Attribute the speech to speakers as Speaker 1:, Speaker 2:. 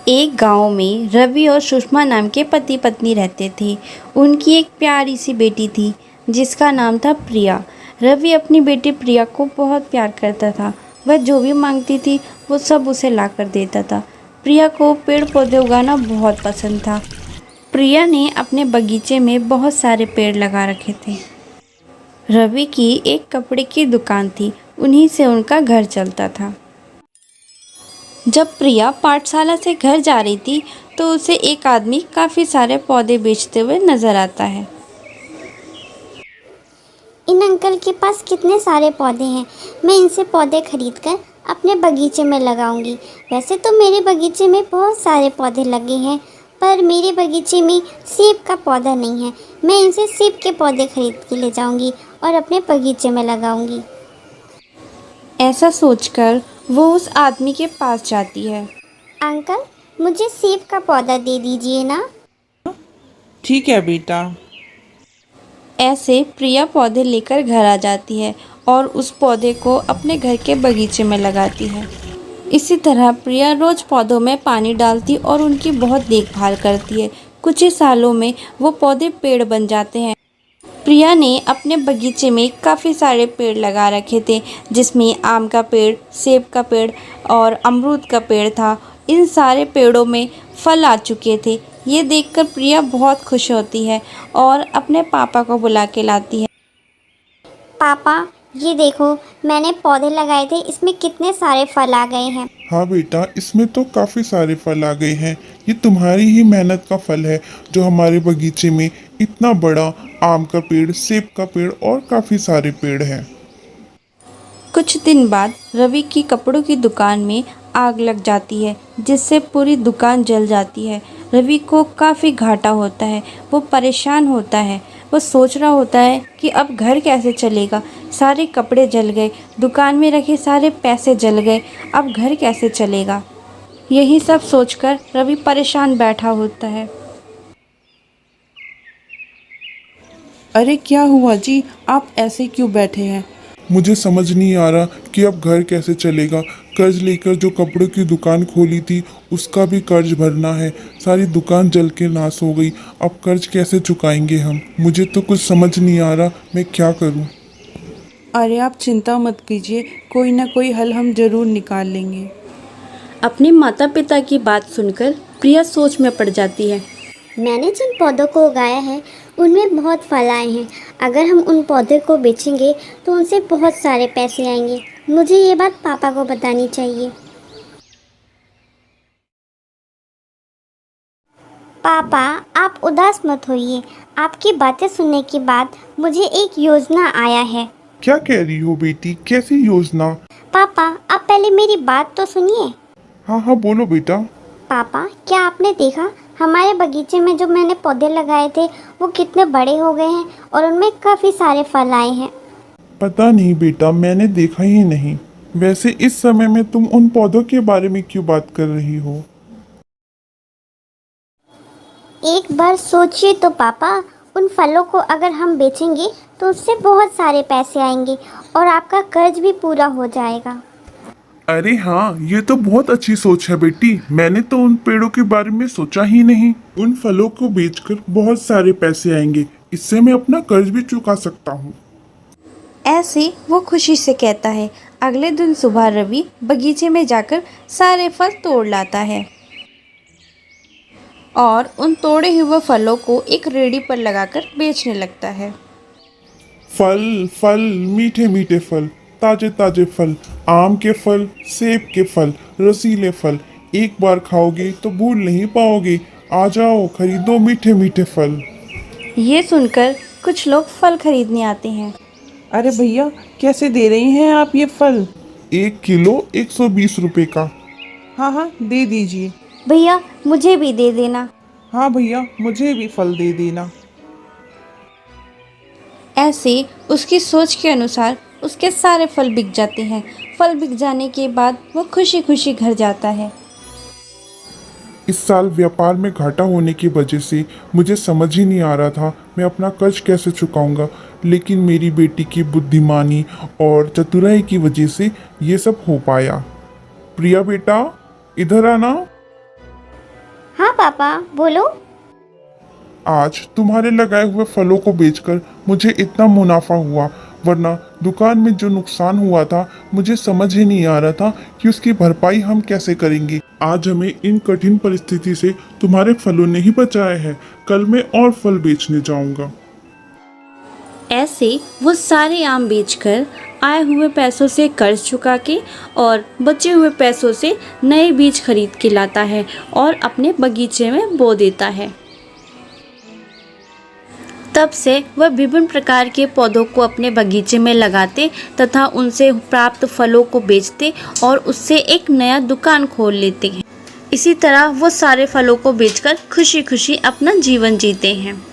Speaker 1: एक गांव में रवि और सुषमा नाम के पति पत्नी रहते थे। उनकी एक प्यारी सी बेटी थी जिसका नाम था प्रिया। रवि अपनी बेटी प्रिया को बहुत प्यार करता था। वह जो भी मांगती थी वो सब उसे ला कर देता था। प्रिया को पेड़ पौधे उगाना बहुत पसंद था। प्रिया ने अपने बगीचे में बहुत सारे पेड़ लगा रखे थे। रवि की एक कपड़े की दुकान थी, उन्हीं से उनका घर चलता था। जब प्रिया पाठशाला से घर जा रही थी तो उसे एक आदमी काफ़ी सारे पौधे बेचते हुए नजर आता है।
Speaker 2: इन अंकल के पास कितने सारे पौधे हैं। मैं इनसे पौधे खरीद कर अपने बगीचे में लगाऊंगी। वैसे तो मेरे बगीचे में बहुत सारे पौधे लगे हैं, पर मेरे बगीचे में सेब का पौधा नहीं है। मैं इनसे सेब के पौधे खरीद के ले जाऊंगी और अपने बगीचे में लगाऊंगी।
Speaker 1: ऐसा सोचकर वो उस आदमी के पास जाती है।
Speaker 2: अंकल, मुझे सेब का पौधा दे दीजिए ना।
Speaker 3: ठीक है बेटा।
Speaker 1: ऐसे प्रिया पौधे लेकर घर आ जाती है और उस पौधे को अपने घर के बगीचे में लगाती है। इसी तरह प्रिया रोज पौधों में पानी डालती और उनकी बहुत देखभाल करती है। कुछ ही सालों में वो पौधे पेड़ बन जाते हैं। प्रिया ने अपने बगीचे में काफ़ी सारे पेड़ लगा रखे थे, जिसमें आम का पेड़, सेब का पेड़ और अमरूद का पेड़ था। इन सारे पेड़ों में फल आ चुके थे। ये देखकर प्रिया बहुत खुश होती है और अपने पापा को बुला के लाती है।
Speaker 2: पापा, ये देखो, मैंने पौधे लगाए थे, इसमें कितने सारे फल आ गए हैं।
Speaker 4: हाँ बेटा, इसमें तो काफ़ी सारे फल आ गए हैं। ये तुम्हारी ही मेहनत का फल है जो हमारे बगीचे में इतना बड़ा आम का पेड़, सेब का पेड़ और काफ़ी सारे पेड़ हैं।
Speaker 1: कुछ दिन बाद रवि की कपड़ों की दुकान में आग लग जाती है, जिससे पूरी दुकान जल जाती है। रवि को काफ़ी घाटा होता है। वो परेशान होता है। वो सोच रहा होता है कि अब घर कैसे चलेगा। सारे कपड़े जल गए, दुकान में रखे सारे पैसे जल गए, अब घर कैसे चलेगा। यही सब सोचकर रवि परेशान बैठा होता है।
Speaker 3: अरे क्या हुआ जी, आप ऐसे क्यों बैठे हैं?
Speaker 4: मुझे समझ नहीं आ रहा कि अब घर कैसे चलेगा। कर्ज लेकर जो कपड़ों की दुकान खोली थी उसका भी कर्ज भरना है। सारी दुकान जल के नाश हो गई। अब कर्ज कैसे चुकाएंगे हम? मुझे तो कुछ समझ नहीं आ रहा मैं क्या करूं।
Speaker 3: अरे आप चिंता मत कीजिए, कोई ना कोई हल हम जरूर निकाल लेंगे।
Speaker 1: अपने माता पिता की बात सुनकर प्रिया सोच में पड़ जाती है।
Speaker 2: मैंने जिन पौधों को उगाया है उनमें बहुत फल आए हैं। अगर हम उन पौधे को बेचेंगे तो उनसे बहुत सारे पैसे आएंगे। मुझे ये बात पापा को बतानी चाहिए। पापा, आप उदास मत होइए। आपकी बातें सुनने के बाद मुझे एक योजना आया है।
Speaker 4: क्या कह रही हो बेटी? कैसी योजना?
Speaker 2: पापा, आप पहले मेरी बात तो सुनिए।
Speaker 4: हाँ हाँ, बोलो बेटा।
Speaker 2: पापा, क्या आपने देखा हमारे बगीचे में जो मैंने पौधे लगाए थे वो कितने बड़े हो गए हैं और उनमें काफ़ी सारे फल आए हैं।
Speaker 4: पता नहीं बेटा, मैंने देखा ही नहीं। वैसे इस समय में तुम उन पौधों के बारे में क्यों बात कर रही हो?
Speaker 2: एक बार सोचिए तो पापा, उन फलों को अगर हम बेचेंगे तो उससे बहुत सारे पैसे आएंगे और आपका कर्ज भी पूरा हो जाएगा।
Speaker 4: अरे हाँ, ये तो बहुत अच्छी सोच है बेटी। मैंने तो उन पेड़ों के बारे में सोचा ही नहीं। उन फलों को बेचकर बहुत सारे पैसे आएंगे। इससे मैं अपना कर्ज भी चुका सकता हूँ।
Speaker 1: ऐसे वो खुशी से कहता है। अगले दिन सुबह रवि बगीचे में जाकर सारे फल तोड़ लाता है और उन तोड़े हुए फलों को एक रेडी पर लगाकर बेचने लगता है।
Speaker 4: फल फल, मीठे मीठे फल, ताजे ताजे फल, आम के फल, सेब के फल, रसीले फल। एक बार खाओगे तो भूल नहीं पाओगे। आ जाओ, खरीदो मीठे मीठे फल।
Speaker 1: ये सुनकर कुछ लोग फल खरीदने आते हैं।
Speaker 3: अरे भैया, कैसे दे रही हैं आप ये फल?
Speaker 4: 1 किलो 120 रुपए का।
Speaker 3: हाँ हाँ, दे दीजिए।
Speaker 1: भैया, मुझे भी दे देना।
Speaker 3: हाँ भैया, मुझे भी फल दे देना।
Speaker 1: ऐसे उसकी सोच के अनुसार उसके सारे फल बिक जाते हैं। फल बिक जाने के बाद वो खुशी खुशी घर जाता है।
Speaker 4: इस साल व्यापार में घाटा होने की वजह से मुझे समझ ही नहीं आ रहा था मैं अपना कर्ज कैसे चुकाऊंगा। लेकिन मेरी बेटी की बुद्धिमानी और चतुराई की वजह से ये सब हो पाया। प्रिया बेटा, इधर आना।
Speaker 2: हाँ पापा, बोलो।
Speaker 4: आज तुम्हारे लगाए हुए फलों को बेचकर मुझे इतना मुनाफा हुआ, वरना दुकान में जो नुकसान हुआ था मुझे समझ ही नहीं आ रहा था कि उसकी भरपाई हम कैसे करेंगे। आज हमें इन कठिन परिस्थिति से तुम्हारे फलों ने ही बचाया है। कल मैं और फल बेचने जाऊंगा।
Speaker 1: ऐसे वो सारे आम बेचकर आए हुए पैसों से कर्ज चुका के और बचे हुए पैसों से नए बीज खरीद के लाता है और अपने बगीचे में बो देता है। तब से वह विभिन्न प्रकार के पौधों को अपने बगीचे में लगाते तथा उनसे प्राप्त फलों को बेचते और उससे एक नया दुकान खोल लेते हैं। इसी तरह वो सारे फलों को बेचकर खुशी खुशी अपना जीवन जीते हैं।